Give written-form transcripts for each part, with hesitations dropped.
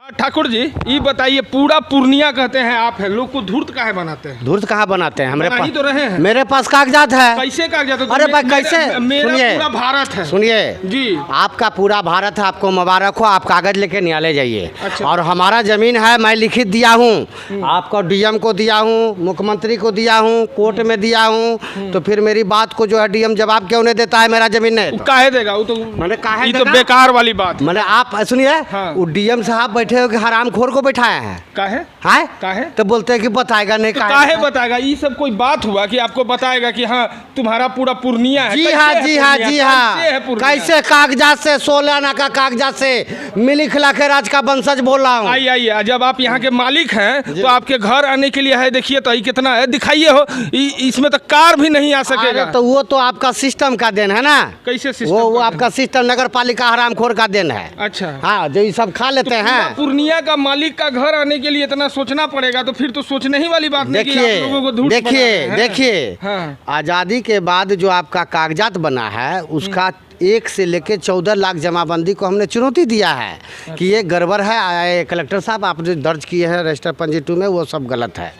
ठाकुर जी ये बताइए, पूरा पूर्णिया कहते हैं आप है, लोग को धूर्त काहे बनाते हैं? धूर्त कहाँ बनाते हैं? बना ही तो रहे हैं। मेरे पास कागजात है। कैसे कागजात है? अरे भाई कैसे? मेरा पूरा भारत है। सुनिए जी, आपका पूरा भारत है, आपको मुबारक हो, आप कागज लेके न्यायालय जाइए। अच्छा। और हमारा जमीन है, मैं लिखित दिया हूँ, आपको डीएम को दिया हूँ, मुख्यमंत्री को दिया हूँ, कोर्ट में दिया हूँ, तो फिर मेरी बात को जो है डीएम जवाब क्यों नहीं देता है? मेरा जमीन है काहे देगा? वो तो मैंने कहा ये तो बेकार वाली बात है। मैंने आप सुनिए, हाँ। वो डीएम साहब बैठे हो कि हरामखोर को बैठाया है? काहे? हाय काहे? तो बोलते हैं कि बताएगा नहीं। तो काहे बताएगा? ये सब कोई बात हुआ कि आपको बताएगा कि हाँ तुम्हारा पूरा पूर्णिया है? जी कैसे हाँ, है जी हाँ, पूर्णिया? जी कैसे है हाँ। पूर्णिया? कैसे कागजात से, 16 आना का कागजात से मिली खिला के राज का वंशज बोल रहा हूँ। आइए, जब आप यहाँ के मालिक हैं तो आपके घर आने के लिए है, देखिए तो ये कितना है, दिखाइए हो, इसमें तो कार भी नहीं आ सकेगा। तो वो तो आपका सिस्टम का देन है ना। कैसे सिस्टम? वो आपका सिस्टम नगर पालिका हरामखोर का देन है। अच्छा हाँ, जो ये सब खा लेते हैं। पूर्णिया का मालिक का घर आने के लिए इतना सोचना पड़ेगा, तो फिर तो सोचने ही वाली बात नहीं कि आप लोगों को धूर्त बना रहे हैं। देखिए हाँ। आज़ादी के बाद जो आपका कागजात बना है उसका 1 से लेके 14 लाख जमाबंदी को हमने चुनौती दिया है कि ये गड़बड़ है। कलेक्टर साहब आप जो दर्ज किए हैं रजिस्टर पंजी 2 में वो सब गलत है।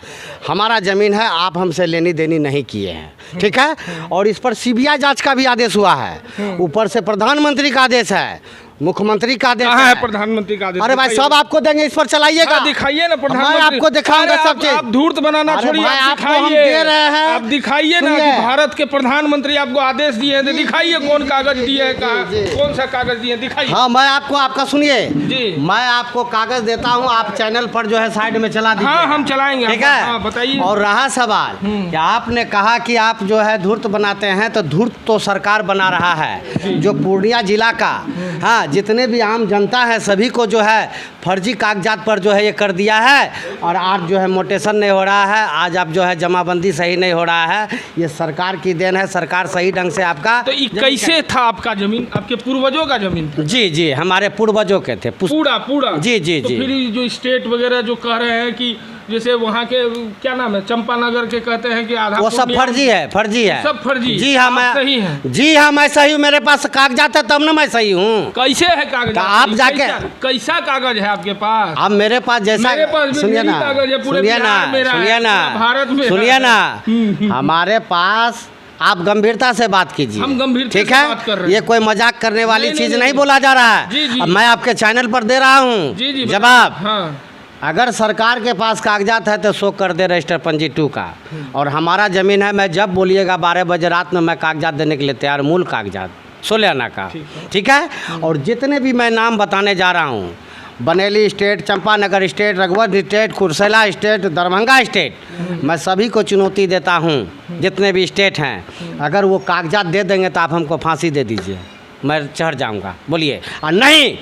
हमारा ज़मीन है, आप हमसे लेनी देनी नहीं किए हैं, ठीक है। और इस पर सीबीआई जांच का भी आदेश हुआ है, ऊपर से प्रधानमंत्री का आदेश है, मुख्यमंत्री का आदेश है, प्रधानमंत्री का आदेश। अरे भाई सब आपको देंगे, इस पर चलाइएगा। दिखाइए ना मैं प्रधानमंत्री, आपको दिखाऊंगा सब चीज। आप धूर्त बनाना छोड़िए, आप दिखाइए, आप दिखाइए ना कि भारत के प्रधानमंत्री आपको आदेश दिए हैं, तो दिखाइए कौन कागज दिए है, कौन सा कागज दिए, दिखाइए। हाँ, मैं आपको आपका सुनिए जी, मैं आपको कागज देता हूँ, आप चैनल पर जो है साइड में चला दीजिए। हाँ हम चलाएंगे, ठीक है। बताइए। और रहा सवाल कि आपने कहा कि आप जो है धूर्त बनाते हैं, तो धूर्त तो सरकार बना रहा है। जो पूर्णिया जिला का हाँ जितने भी आम जनता है सभी को जो है फर्जी कागजात पर जो है ये कर दिया है। और आज जो है मोटेशन नहीं हो रहा है, आज आप जो है जमाबंदी सही नहीं हो रहा है, ये सरकार की देन है। सरकार सही ढंग से आपका तो ये कैसे था आपका जमीन? आपके पूर्वजों का जमीन? जी जी, हमारे पूर्वजों के थे पूरा। जी जी तो जी। फिर जो स्टेट वगैरह जो कह रहे हैं कि जैसे वहाँ के क्या नाम है, चंपानगर के कहते हैं कि आधा वो सब फर्जी है, फर्जी है, सब फर्जी। जी हाँ, मैं सही है। जी हाँ, मैं सही हूँ, मेरे पास कागजात है तब ना मैं सही हूँ। कैसे है कागज? आप जाके कैसा कागज है आपके पास? अब मेरे पास जैसा, मेरे पास भी सुनिए मेरी ना, कागज है, पूरे सुनिए ना, बिहार में रहा है, सुनिए ना, पूरा भारत में सुनिए रहा है। ना, हमारे पास आप गंभीरता से बात कीजिए। हम गंभीरता ठीक से है, बात कर रहे हैं। ये कोई मजाक करने वाली नहीं, चीज नहीं, नहीं बोला जा रहा है। जी, जी। अब मैं आपके चैनल पर दे रहा हूँ जी, जवाब। हाँ। अगर सरकार के पास कागजात है तो शो कर दे रजिस्टर पंजी 2 का। और हमारा ज़मीन है, मैं जब बोलिएगा 12 बजे रात में मैं कागजात देने के लिए तैयार, मूल कागजात 16 आना का, ठीक है। और जितने भी मैं नाम बताने जा रहा हूँ, बनेली स्टेट, चंपानगर स्टेट, रघुवर state, Kursela state, Darbhanga state, मैं सभी को चुनौती देता हूँ, जितने भी स्टेट हैं, अगर वो कागजात दे देंगे तो आप हमको फांसी दे दीजिए, मैं चढ़ जाऊँगा, बोलिए। और नहीं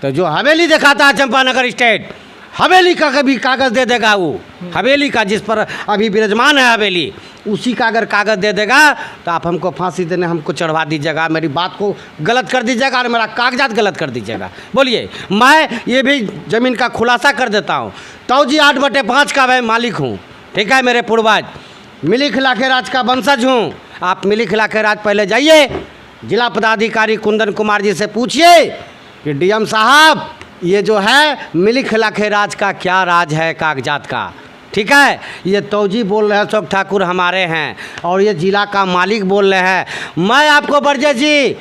तो जो हवेली दिखाता है चंपानगर स्टेट, हवेली का कभी कागज़ दे देगा, वो हवेली का जिस पर अभी विराजमान है हवेली, उसी का अगर कागज़ दे देगा तो आप हमको फांसी देने हमको चढ़वा दीजिएगा, मेरी बात को गलत कर दीजिएगा और मेरा कागजात गलत कर दीजिएगा। बोलिए, मैं ये भी ज़मीन का खुलासा कर देता हूँ, तो जी 8/5 का मैं मालिक हूँ, ठीक है। मेरे पूर्वज मिली खिला के राज का वंशज हूँ। आप मिली खिला के राज पहले जाइए, जिला पदाधिकारी कुंदन कुमार जी से पूछिए कि डीएम साहब ये जो है मिली खिला के राज का क्या राज है कागजात का, ठीक है। ये तौजी बोल रहे हैं, अशोक ठाकुर हमारे हैं, और ये जिला का मालिक बोल रहे हैं। मैं आपको बरजे जी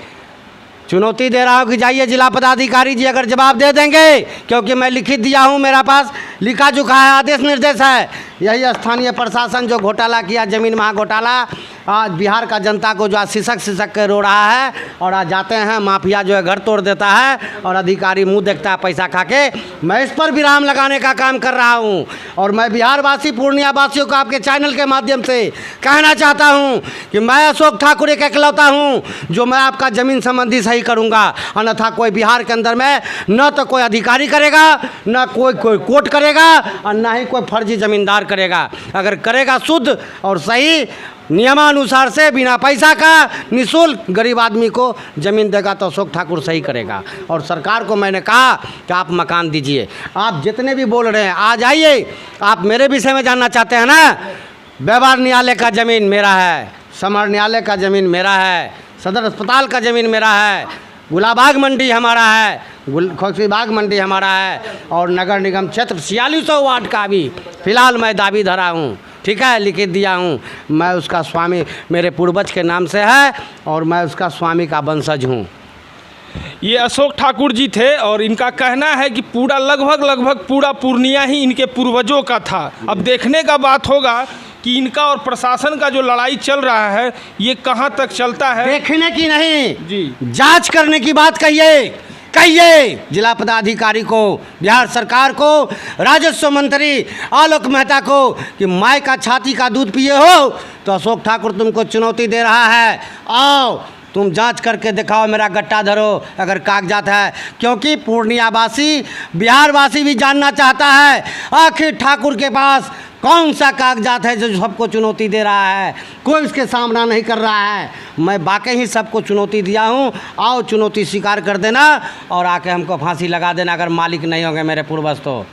चुनौती दे रहा हूँ कि जाइए जिला पदाधिकारी जी अगर जवाब दे देंगे, क्योंकि मैं लिखित दिया हूँ, मेरा पास लिखा चुका है, आदेश निर्देश है। यही स्थानीय प्रशासन जो घोटाला किया, ज़मीन महा घोटाला, आज बिहार का जनता को जो आज सिसक के रो रहा है, और आज जाते हैं माफिया जो है घर तोड़ देता है और अधिकारी मुंह देखता है पैसा खा के। मैं इस पर विराम लगाने का काम कर रहा हूं। और मैं बिहार वासी, पूर्णिया वासियों को आपके चैनल के माध्यम से कहना चाहता हूं कि मैं अशोक ठाकुर एक इकलौता हूं जो मैं आपका ज़मीन संबंधी सही करूंगा, अन्यथा कोई बिहार के अंदर में न तो कोई अधिकारी करेगा, न कोई कोर्ट करेगा, और न ही कोई फर्जी ज़मींदार करेगा। अगर करेगा शुद्ध और सही नियमानुसार से बिना पैसा का निःशुल्क गरीब आदमी को ज़मीन देगा तो अशोक ठाकुर सही करेगा। और सरकार को मैंने कहा कि आप मकान दीजिए। आप जितने भी बोल रहे हैं आ जाइए। आप मेरे विषय में जानना चाहते हैं ना, व्यवहार न्यायालय का ज़मीन मेरा है, समर न्यायालय का ज़मीन मेरा है, सदर अस्पताल का ज़मीन मेरा है, गुलाबाग मंडी हमारा है, खोसीबाग मंडी हमारा है, और नगर निगम क्षेत्र 4600 वार्ड का भी फ़िलहाल मैं दावी धरा हूँ, ठीक है, लिखित दिया हूँ। मैं उसका स्वामी, मेरे पूर्वज के नाम से है और मैं उसका स्वामी का वंशज हूँ। ये अशोक ठाकुर जी थे और इनका कहना है कि पूरा लगभग पूरा पूर्णिया ही इनके पूर्वजों का था। अब देखने का बात होगा कि इनका और प्रशासन का जो लड़ाई चल रहा है ये कहां तक चलता है। देखने की नहीं जी, जांच करने की बात कहिए जिला पदाधिकारी को, बिहार सरकार को, राजस्व मंत्री आलोक मेहता को कि माय का छाती का दूध पिए हो तो अशोक ठाकुर तुमको चुनौती दे रहा है। आओ तुम जांच करके दिखाओ, मेरा गट्टा धरो अगर कागजात है, क्योंकि पूर्णिया वासी, बिहार वासी भी जानना चाहता है आखिर ठाकुर के पास कौन सा कागजात है जो सबको चुनौती दे रहा है। कोई इसके सामना नहीं कर रहा है। मैं वाकई ही सबको चुनौती दिया हूँ। आओ चुनौती स्वीकार कर देना और आके हमको फांसी लगा देना अगर मालिक नहीं होंगे मेरे पूर्वज तो।